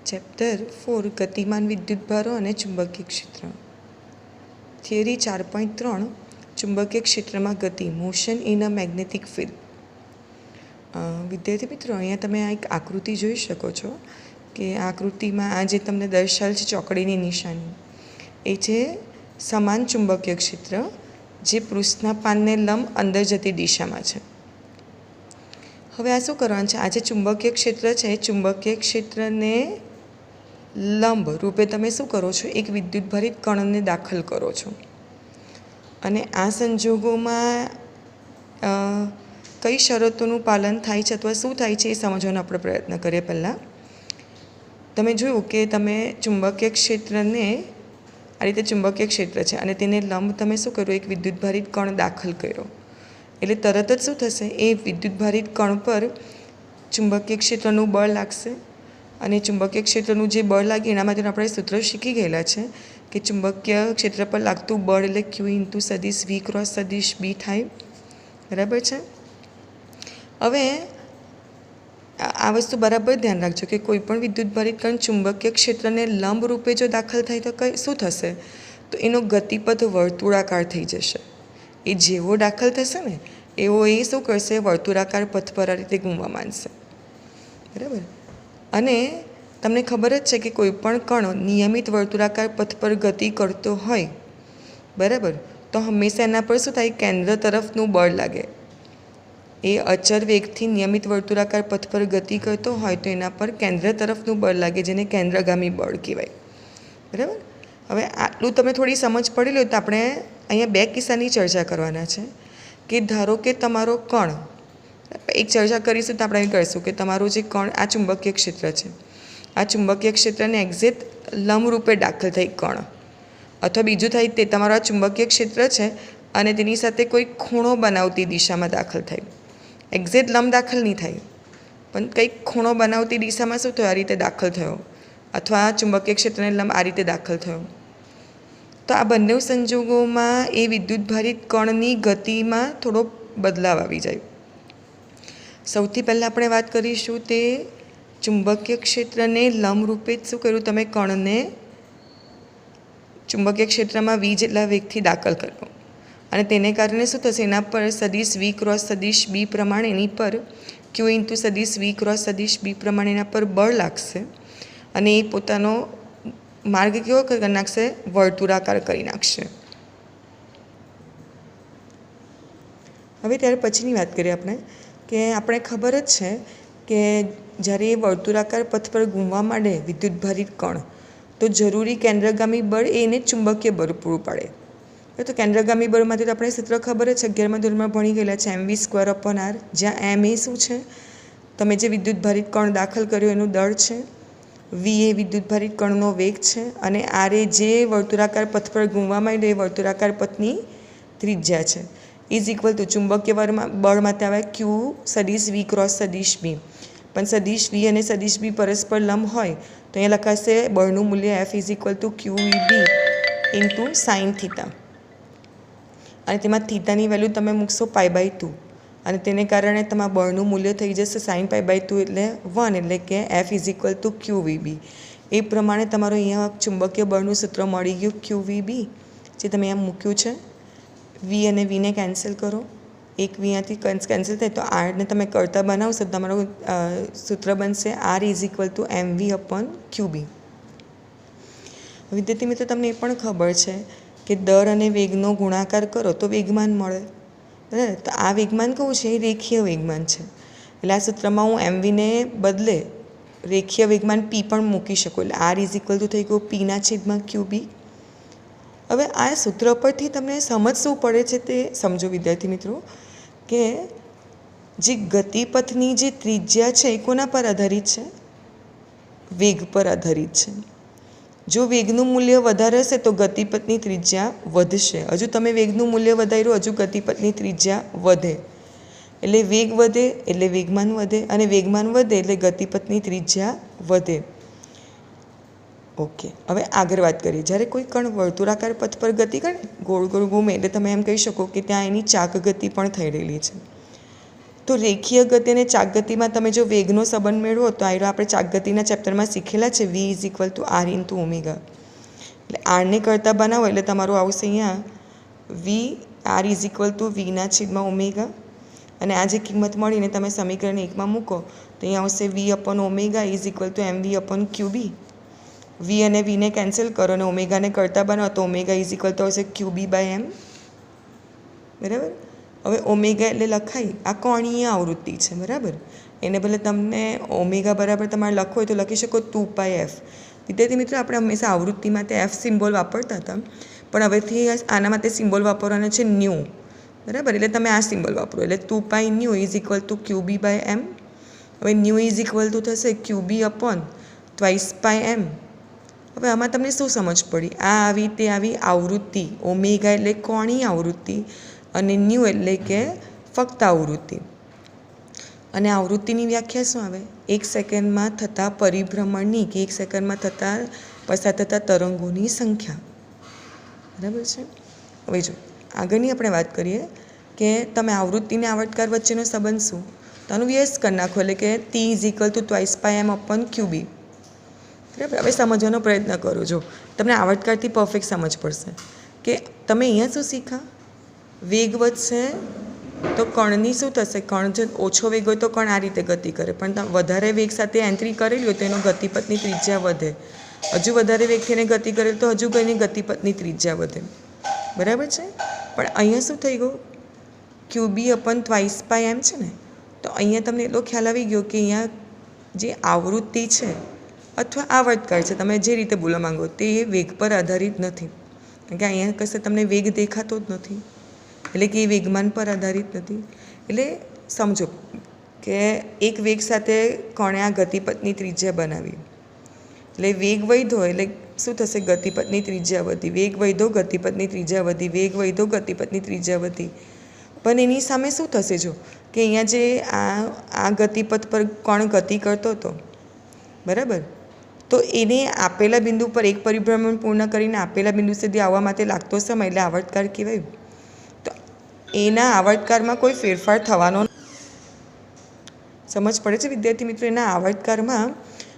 Chapter 4 ગતિમાન વિદ્યુતભારો અને ચુંબકીય ક્ષેત્ર. થિયરી 4.3 ચુંબકીય ક્ષેત્રમાં ગતિ motion in a magnetic field. વિદ્યાર્થી મિત્રો, અહીંયા તમે આ એક આકૃતિ જોઈ શકો છો કે આ આકૃતિમાં આ જે તમને દર્શાવેલ છે ચોકડીની નિશાની એ છે સમાન ચુંબકીય ક્ષેત્ર જે પૃષ્ઠના પાનને લંબ અંદર જતી દિશામાં છે. હવે આ શું કરવાનું છે? આ જે ચુંબકીય ક્ષેત્ર છે એ ચુંબકીય ક્ષેત્રને લંબ રૂપે તમે શું કરો છો? એક વિદ્યુતભારિત કણને દાખલ કરો છો. અને આ સંજોગોમાં કઈ શરતોનું પાલન થાય છે અથવા શું થાય છે એ સમજવાનો આપણે પ્રયત્ન કરીએ. પહેલાં તમે જોયું કે તમે ચુંબકીય ક્ષેત્રને આ રીતે ચુંબકીય ક્ષેત્ર છે અને તેને લંબ તમે શું કર્યું? એક વિદ્યુતભારિત કણ દાખલ કર્યો. એટલે તરત જ શું થશે? એ વિદ્યુતભારિત કણ પર ચુંબકીય ક્ષેત્રનું બળ લાગશે અને ચુંબકીય ક્ષેત્રનું જે બળ લાગે એના માટે આપણે સૂત્ર શીખી ગયેલા છે કે ચુંબકીય ક્ષેત્ર પર લાગતું બળ એટલે ક્યુ ઇન્ટુ સદિશ વી ક્રોસ સદિશ બી થાય. બરાબર છે? હવે આ વસ્તુ બરાબર ધ્યાન રાખજો કે કોઈ પણ વિદ્યુતભારિત કણ ચુંબકીય ક્ષેત્રને લંબ રૂપે જો દાખલ થાય તો શું થશે? તો એનો ગતિપથ વર્તુળાકાર થઈ જશે. એ જેવો દાખલ થશે ને એવો એ શું કરશે? વર્તુળાકાર પથ પર આ રીતે ઘૂમવા માંડશે. બરાબર? અને તમને ખબર જ છે કે કોઈ પણ કણ નિયમિત વર્તુળાકાર પથ પર ગતિ કરતો હોય, બરાબર, તો હંમેશા એના પર શું થાય? કેન્દ્ર તરફનું બળ લાગે. એ અચળ વેગથી નિયમિત વર્તુળાકાર પથ પર ગતિ કરતો હોય તો એના પર કેન્દ્ર તરફનું બળ લાગે, જેને કેન્દ્રગામી બળ કહેવાય. બરાબર? હવે આટલું તમે થોડી સમજ પડી લો તો આપણે અહીંયા બે કિસ્સાની ચર્ચા કરવાના છે કે ધારો કે તમારો કણ, એક ચર્ચા કરીશું તો આપણે એ કહીશું કે તમારું જે કણ આ ચુંબકીય ક્ષેત્ર છે, આ ચુંબકીય ક્ષેત્રને એક્ઝેક્ટ લંબ રૂપે દાખલ થઈ કણ, અથવા બીજું થાય તે તમારું આ ચુંબકીય ક્ષેત્ર છે અને તેની સાથે કોઈ ખૂણો બનાવતી દિશામાં દાખલ થાય. એક્ઝેક્ટ લંબ દાખલ નહીં થાય પણ કંઈક ખૂણો બનાવતી દિશામાં શું થયો? આ રીતે દાખલ થયો, અથવા આ ચુંબકીય ક્ષેત્રને લંબ આ રીતે દાખલ થયો. તો આ બંને સંજોગોમાં એ વિદ્યુતભારિત કણની ગતિમાં થોડો બદલાવ આવી જાય. સૌથી પહેલાં આપણે વાત કરીશું તે ચુંબકીય ક્ષેત્રને લંબ રૂપે જ શું કર્યું? તમે કણને ચુંબકીય ક્ષેત્રમાં વી જેટલા વેગથી દાખલ કર્યો અને તેને કારણે શું થશે? એના પર સદિશ વી ક્રોસ સદિશ બી પ્રમાણે એની પર ક્યુ ઇન્ટુ સદિશ વી ક્રોસ સદિશ બી પ્રમાણે એના પર બળ લાગશે અને એ પોતાનો માર્ગ કેવો કરી નાખશે? વર્તુળાકાર કરી નાખશે. હવે ત્યાર પછીની વાત કરીએ આપણે કે આપણે ખબર જ છે કે જ્યારે એ વર્તુળાકાર પથ પર ઘૂમવા માંડે વિદ્યુતભારિત કણ તો જરૂરી કેન્દ્રગામી બળ એને ચુંબકીય બળ પૂરું પાડે. તો કેન્દ્રગામી બળમાંથી તો આપણે સૂત્ર ખબર જ છે, 11મા ધોરણમાં ભણી ગયેલા છે, mv²/r, જ્યાં એમ એ શું છે? તમે જે વિદ્યુતભારિત કણ દાખલ કર્યો એનું દળ છે, વી એ વિદ્યુતભારિત કણનો વેગ છે અને આર એ જે વર્તુળાકાર પથ પર ઘૂમવા માંડે એ વર્તુળાકાર પથની ત્રિજ્યા છે. ઇઝ ઇક્વલ ટુ ચુંબકીય બળ માટે આવે ક્યુ સદિશ વી ક્રોસ સદિશ બી. પણ સદિશ વી અને સદિશ બી પરસ્પર લંબ હોય તો અહીંયા લખાશે બળનું મૂલ્ય F is equal to q v B into sine theta. અને તેમાં થીટાની વેલ્યુ તમે મૂકશો π/2 અને તેને કારણે તમારા બળનું મૂલ્ય થઈ જશે sin π/2 એટલે 1, એટલે કે F is equal to q v બી. એ પ્રમાણે તમારું અહીંયા ચુંબકીય બળનું સૂત્ર મળી ગયું ક્યુ વી બી, જે તમે અહીંયા મૂક્યું છે. વી અને વીને કેન્સલ કરો, એક વી અહીંયાથી કેન્સલ થાય તો આરને તમે કરતા બનાવશો તો તમારું સૂત્ર બનશે R is equal two mv/qb. વિદ્યાર્થી મિત્રો, તમને એ પણ ખબર છે કે દર અને વેગનો ગુણાકાર કરો તો વેગમાન મળે. બરાબર? તો આ વેગમાન કેવું છે? એ રેખીય વેગમાન છે. એટલે આ સૂત્રમાં હું એમવીને બદલે રેખીય વેગમાન પી પણ મૂકી શકું. એટલે આર ઇઝ ઇક્વલ ટુ થઈ ગયું p/QB. હવે આ સૂત્ર પરથી તમને સમજ શું પડે છે તે સમજો વિદ્યાર્થી મિત્રો કે જે ગતિપથની જે ત્રિજ્યા છે એ કોના પર આધારિત છે? વેગ પર આધારિત છે. જો વેગનું મૂલ્ય વધારે હશે તો ગતિપથની ત્રિજ્યા વધશે. હજુ તમે વેગનું મૂલ્ય વધાર્યું, હજુ ગતિપથની ત્રિજ્યા વધે. એટલે વેગ વધે એટલે વેગમાન વધે અને વેગમાન વધે એટલે ગતિપથની ત્રિજ્યા વધે. ઓકે, હવે આગળ વાત કરીએ. જ્યારે કોઈ કણ વર્તુળાકાર પથ પર ગતિ કરે, ગોળ ગોળ ઘૂમે, એટલે તમે એમ કહી શકો કે ત્યાં એની ચાક ગતિ પણ થઈ રહેલી છે. તો તો રેખીય ગતિ અને ચાક ગતિમાં તમે જો વેગનો સંબંધ મેળવો તો આ આપણે ચાક ગતિના ચેપ્ટરમાં શીખેલા છે v is equal to r into omega. એટલે આરને કરતાં બનાવો એટલે તમારું આવશે અહીંયા v r is equal to વીના છેદમાં ઓમેગા, અને આ જે કિંમત મળીને તમે સમીકરણ 1માં મૂકો તો અહીંયા આવશે v upon omega is equal to m v upon q B. V અને વીને કેન્સલ કરો અને ઓમેગાને કરતાં બનાવો તો ઓમેગા ઇઝ ઇક્વલ ટુ આવશે ક્યુબી બાય એમ. બરાબર. હવે ઓમેગા એટલે લખાય આ કોણીય આવૃત્તિ છે. બરાબર. એને બદલે તમને ઓમેગા બરાબર તમારે લખવો હોય તો લખી શકો 2πf. વિદ્યાર્થી મિત્રો, આપણે હંમેશા આવૃત્તિ માટે એફ સિમ્બોલ વાપરતા હતા, પણ હવેથી આના માટે સિમ્બોલ વાપરવાનો છે ન્યૂ. બરાબર. એટલે તમે આ સિમ્બોલ વાપરો એટલે 2π nu is equal to q B by m. હવે ન્યૂ ઇઝ ઇક્વલ ટુ થશે ક્યુબી અપોન ટ્વાઇસ પાય એમ. હવે આમાં તમને શું સમજ પડી? આ આવી તે આવી આવૃત્તિ, ઓમેગા એટલે કોણીય આવૃત્તિ અને ન્યૂ એટલે કે ફક્ત આવૃત્તિ. અને આવૃત્તિની વ્યાખ્યા શું આવે? 1 સેકન્ડમાં થતા પરિભ્રમણની કે 1 સેકન્ડમાં પસાર થતા તરંગોની સંખ્યા. બરાબર છે. હવે જો આગળની આપણે વાત કરીએ કે તમે આવૃત્તિ અને આવર્તકાર વચ્ચેનો સંબંધ શું, તો આનું વ્યસ્ત કરી નાખો એટલે કે t is equal to twice pi m upon q B. બરાબર. હવે સમજવાનો પ્રયત્ન કરો. જો તમને આવર્તકારથી પરફેક્ટ સમજ પડશે કે તમે અહીંયા શું શીખા, વેગ વધશે તો કણની શું થશે, કણ જો ઓછો વેગ હોય તો કણ આ રીતે ગતિ કરે, પણ વધારે વેગ સાથે એન્ટ્રી કરેલી હોય તો એનો ગતિપથની ત્રિજ્યા વધે. હજુ વધારે વેગથી એને ગતિ કરેલી તો હજુ એની ગતિપથની ત્રિજ્યા વધે. બરાબર છે. પણ અહીંયા શું થઈ ગયું, ક્યુબી અપન ટ્વાઇસ પાય એમ છે ને, તો અહીંયા તમને એટલો ખ્યાલ આવી ગયો કે અહીંયા જે આવૃત્તિ છે અથવા આવર્તકાર છે, તમે જે રીતે બોલવા માંગો તે વેગ પર આધારિત નથી. કારણ કે અહીંયા કશે તમને વેગ દેખાતો જ નથી, એટલે કે એ વેગમાન પર આધારિત નથી. એટલે સમજો કે એક વેગ સાથે કણે આ ગતિપથની ત્રિજ્યા બનાવી, એટલે વેગ વધ્યો એટલે શું થશે, ગતિપથની ત્રિજ્યા વધી. વેગ વધ્યો, ગતિપથની ત્રિજ્યા વધી. વેગ વધ્યો, ગતિપથની ત્રિજ્યા વધી. પણ એની સામે શું થશે, જો કે અહીંયા જે આ ગતિપથ પર કણ ગતિ કરતો હતો, બરાબર, તો એને આપેલા બિંદુ પર એક પરિભ્રમણ પૂર્ણ કરીને આપેલા બિંદુ સુધી આવવા માટે લાગતો સમય એટલે આવર્તકાર કહેવાય. તો એના આવર્તકારમાં કોઈ ફેરફાર થવાનો, સમજ પડે છે વિદ્યાર્થી મિત્રો? એના આવર્તકારમાં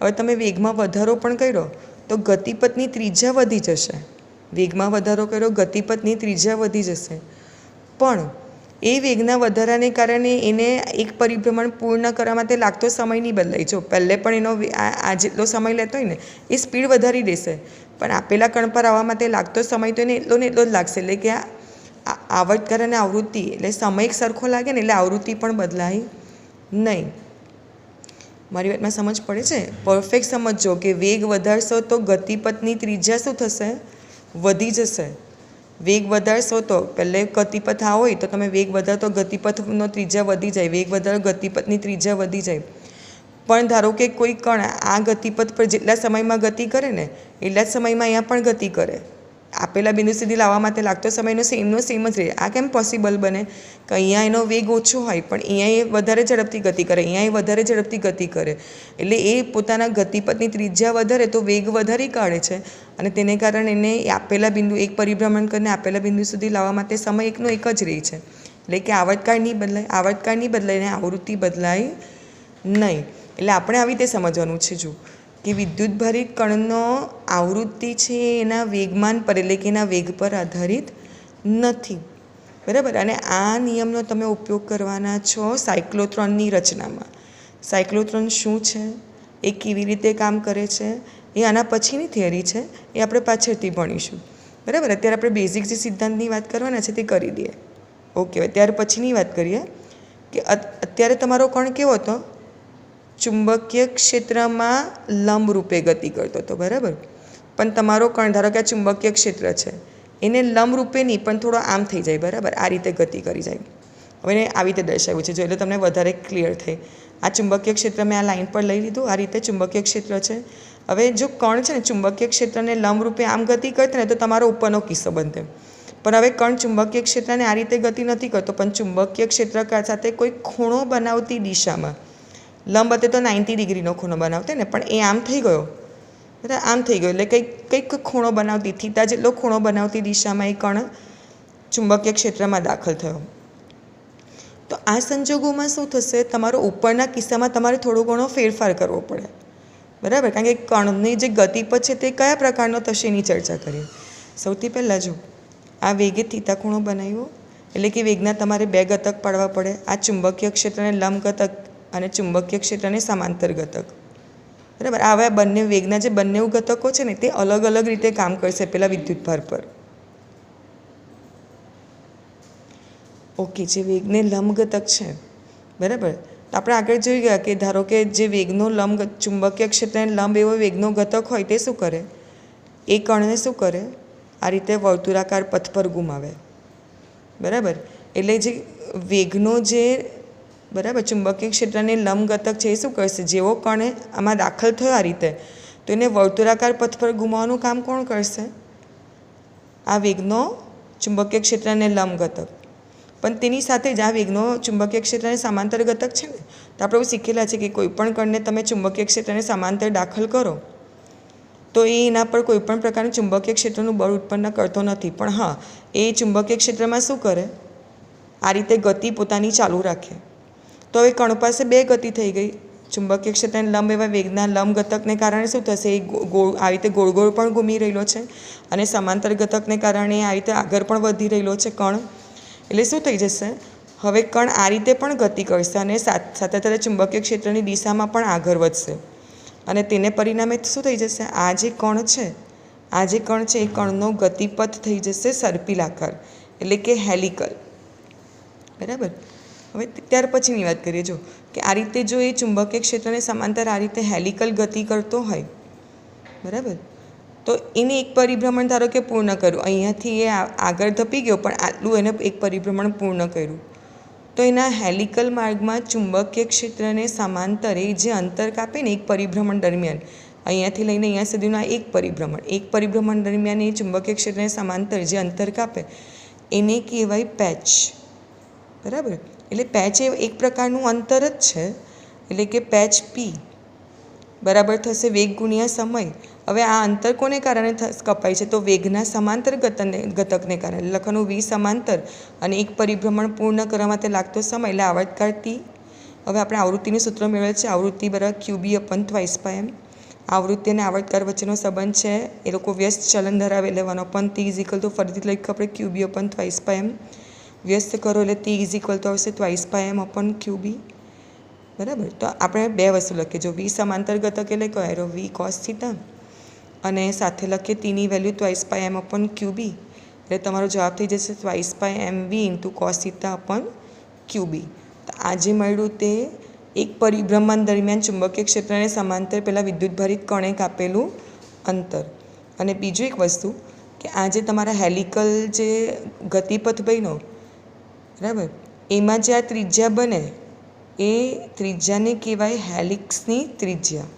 હવે તમે વેગમાં વધારો પણ કર્યો તો ગતિપથની ત્રિજ્યા વધી જશે. વેગમાં વધારો કર્યો, ગતિપથની ત્રિજ્યા વધી જશે, પણ એ વેગના વધારાને કારણે એને એક પરિભ્રમણ પૂર્ણ કરવા માટે લાગતો સમય નહીં બદલાય. જો પહેલે પણ એનો આ જેટલો સમય લેતો હોય ને એ સ્પીડ વધારી દેશે, પણ આપેલા કણ પર આવવા માટે લાગતો સમય તો એને એટલો ને એટલો જ લાગશે. એટલે કે આ આવર્તકાર અને આવૃત્તિ એટલે સમય એક સરખો લાગે ને એટલે આવૃત્તિ પણ બદલાય નહીં. મારી વાતમાં સમજ પડે છે? પરફેક્ટ સમજજો કે વેગ વધારશો તો ગતિપથની ત્રિજ્યા શું થશે, વધી જશે. વેગ વધારશો તો પહેલે ગતિપથ આ હોય તો તમે વેગ વધારો તો ગતિપથનો ત્રિજ્યા વધી જાય. વેગ વધારો, ગતિપથની ત્રિજ્યા વધી જાય. પણ ધારો કે કોઈ કણ આ ગતિપથ પર જેટલા સમયમાં ગતિ કરે ને એટલા જ સમયમાં અહીંયા પણ ગતિ કરે, આપેલા બિંદુ સુધી લાવવા માટે લાગતો સમયનો સેમ જ રહે. આ કેમ પોસિબલ બને કે અહીંયા એનો વેગ ઓછો હોય પણ અહીંયા એ વધારે ઝડપથી ગતિ કરે, અહીંયા એ વધારે ઝડપથી ગતિ કરે, એટલે એ પોતાના ગતિપથની ત્રિજ્યા વધારે તો વેગ વધારી કાઢે છે, અને તેને કારણે એને આપેલા બિંદુ એક પરિભ્રમણ કરીને આપેલા બિંદુ સુધી લાવવા માટે સમય એકનો એક જ રહે છે. એટલે કે આવર્તકાર નહીં બદલાય અને આવૃત્તિ બદલાય નહીં. એટલે આપણે આવી રીતે સમજવાનું છે જો કે વિદ્યુતભારિત કણનો આવૃત્તિ છે એના વેગમાન પર એટલે કે એના વેગ પર આધારિત નથી. બરાબર. અને આ નિયમનો તમે ઉપયોગ કરવાના છો સાયક્લોટ્રોનની રચનામાં. સાયક્લોટ્રોન શું છે, એ કેવી રીતે કામ કરે છે, એ આના પછીની થિયરી છે, એ આપણે પાછળથી ભણીશું. બરાબર. અત્યારે આપણે બેઝિક જે સિદ્ધાંતની વાત કરવાના છે તે કરી દઈએ. ઓકે. ત્યાર પછીની વાત કરીએ કે અત્યારે તમારો કણ કેવો હતો, ચુંબકીય ક્ષેત્રમાં લંબ રૂપે ગતિ કરતો હતો. બરાબર. પણ તમારો કણ ધારો કે આ ચુંબકીય ક્ષેત્ર છે એને લંબ રૂપે નહીં પણ થોડો આમ થઈ જાય. બરાબર. આ રીતે ગતિ કરી જાય. હવે એને આવી રીતે દર્શાવ્યું છે જો એટલે તમને વધારે ક્લિયર થાય. આ ચુંબકીય ક્ષેત્ર મેં આ લાઈન પર લઈ લીધું, આ રીતે ચુંબકીય ક્ષેત્ર છે. હવે જો કણ છે ને ચુંબકીય ક્ષેત્રને લંબ રૂપે આમ ગતિ કરતો ને તો તમારો ઉપરનો કિસ્સો બનશે. પણ હવે કણ ચુંબકીય ક્ષેત્રને આ રીતે ગતિ નથી કરતો, પણ ચુંબકીય ક્ષેત્ર સાથે કોઈ ખૂણો બનાવતી દિશામાં, લંબ હતી તો 90 ડિગ્રીનો ખૂણો બનાવતે ને, પણ એ આમ થઈ ગયો, બરાબર, આમ થઈ ગયો એટલે કંઈક ખૂણો બનાવતી, થીટા જેટલો ખૂણો બનાવતી દિશામાં એ કણ ચુંબકીય ક્ષેત્રમાં દાખલ થયો. તો આ સંજોગોમાં શું થશે, તમારો ઉપરના કિસ્સામાં તમારે થોડો ઘણો ફેરફાર કરવો પડે, બરાબર. કારણ કે કણની જે ગતિપથ છે તે કયા પ્રકારનો થશે એની ચર્ચા કરીએ. સૌથી પહેલાં જો આ વેગે થીટા ખૂણો બનાવ્યો, એટલે કે વેગના તમારે બે ઘટક પાડવા પડે. આ ચુંબકીય ક્ષેત્રને લંબ ઘટક અને ચુંબકીય ક્ષેત્રને સમાંતર ઘટક, બરાબર. આવા બંને વેગના જે બંને ઘટકો છે ને તે અલગ અલગ રીતે કામ કરશે પેલા વિદ્યુતભાર પર. ઓકે, જે વેગને લંબ ઘટક છે, બરાબર. તો આપણે આગળ જોઈ ગયા કે ધારો કે જે વેગનો લંબ ચુંબકીય ક્ષેત્રને લંબ એવો વેગનો ઘટક હોય તે શું કરે, એ કણને શું કરે, આ રીતે વર્તુળાકાર પથ પર ગુમાવે, બરાબર. એટલે જે વેગનો જે બરાબર ચુંબકીય ક્ષેત્રને લંબ ઘટક છે એ શું કરશે, જેવો કણ આમાં દાખલ થયો આ રીતે, તો એને વર્તુળાકાર પથ પર ગુમાવવાનું કામ કોણ કરશે, આ વેગનો ચુંબકીય ક્ષેત્રને લંબ ઘટક. પણ તેની સાથે જ આ વેગનો ચુંબકીય ક્ષેત્રને સમાંતર ઘટક છે ને, તો આપણે એવું શીખેલા છે કે કોઈપણ કણને તમે ચુંબકીય ક્ષેત્રને સમાંતર દાખલ કરો તો એ એના પર કોઈપણ પ્રકારનું ચુંબકીય ક્ષેત્રનું બળ ઉત્પન્ન કરતો નથી. પણ હા, એ ચુંબકીય ક્ષેત્રમાં શું કરે, આ રીતે ગતિ પોતાની ચાલુ રાખે. તો હવે કણ પાસે બે ગતિ થઈ ગઈ. ચુંબકીય ક્ષેત્રને લંબ એવા વેગના લંબ ઘટકને કારણે શું થશે, એ આ રીતે ગોળ ગોળ પણ ઘૂમી રહેલો છે, અને સમાંતર ઘટકને કારણે આ રીતે આગળ પણ વધી રહેલો છે કણ. એટલે શું થઈ જશે, હવે કણ આ રીતે પણ ગતિ કરશે અને સાથે સાથે ચુંબકીય ક્ષેત્રની દિશામાં પણ આગળ વધશે, અને તેને પરિણામે શું થઈ જશે, આ જે કણ છે એ કણનો ગતિપથ થઈ જશે સર્પિલાકાર, એટલે કે હેલિકલ, બરાબર. હવે ત્યાર પછીની વાત કરીએ, જો કે આ રીતે જો એ ચુંબકીય ક્ષેત્રને સમાંતર આ રીતે હેલિકલ ગતિ કરતો હોય, બરાબર, તો એને એક પરિભ્રમણ ધારો કે પૂર્ણ કર્યું, અહીંયાથી એ આગળ ધપી ગયો પણ આટલું એને એક પરિભ્રમણ પૂર્ણ કર્યું, તો એના હેલિકલ માર્ગમાં ચુંબકીય ક્ષેત્રને સમાંતર એ જે અંતર કાપે ને એક પરિભ્રમણ દરમિયાન, અહીંયાથી લઈને અહીંયા સુધીનું આ એક પરિભ્રમણ દરમિયાન એ ચુંબકીય ક્ષેત્રને સમાંતર જે અંતર કાપે એને કહેવાય પેચ, બરાબર. એટલે પેચ એ એક પ્રકારનું અંતર જ છે, એટલે કે પેચ પી બરાબર થશે વેગ ગુણ્યા સમય. હવે આ અંતર કોને કારણે કપાય છે, તો વેગના સમાંતર ઘટકને કારણે. લખવાનું વી સમાંતર અને એક પરિભ્રમણ પૂર્ણ કરવા માટે લાગતો સમય, એટલે આવર્તકાળ ટી. હવે આપણે આવૃત્તિનું સૂત્ર મેળવેલ છે, આવૃત્તિ બરાબર QB અપન ટ્વાઇસ પાય એમ. આવૃત્તિ અને આવર્તકાળ વચ્ચેનો સંબંધ છે, એ લોકો વ્યસ્ત ચલન ધરાવે, એટલે 1/T = ફરીથી લખી આપણે QB અપન ટ્વાઇસ પાય એમ. વ્યસ્ત કરો એટલે T = આવશે ટ્વાઇસ પાય એમ અપન QB, બરાબર. તો આપણે બે વસ્તુ લખીએ, જો વી સમાંતર ઘટક એટલે કયો, વી કોસ થીટા, અને સાથે લખીએ ટીની વેલ્યુ ટ્વાઇસ પાય એમ અપન QB, એટલે તમારો જવાબ થઈ જશે ટ્વાઇસ પાય એમ વી ઇન્ટુ કોસ થીટા અપન QB. તો આ જે મળ્યું તે એક પરિભ્રમણ દરમિયાન ચુંબકીય ક્ષેત્રને સમાંતર પહેલાં વિદ્યુતભારિત કણે કાપેલું અંતર. અને બીજું એક વસ્તુ કે આ જે તમારા હેલિકલ જે ગતિપથ બન્યો, બરાબર, એમાં જે આ ત્રિજ્યા બને એ ત્રિજ્યાને કહેવાય હેલિક્સની ત્રિજ્યા.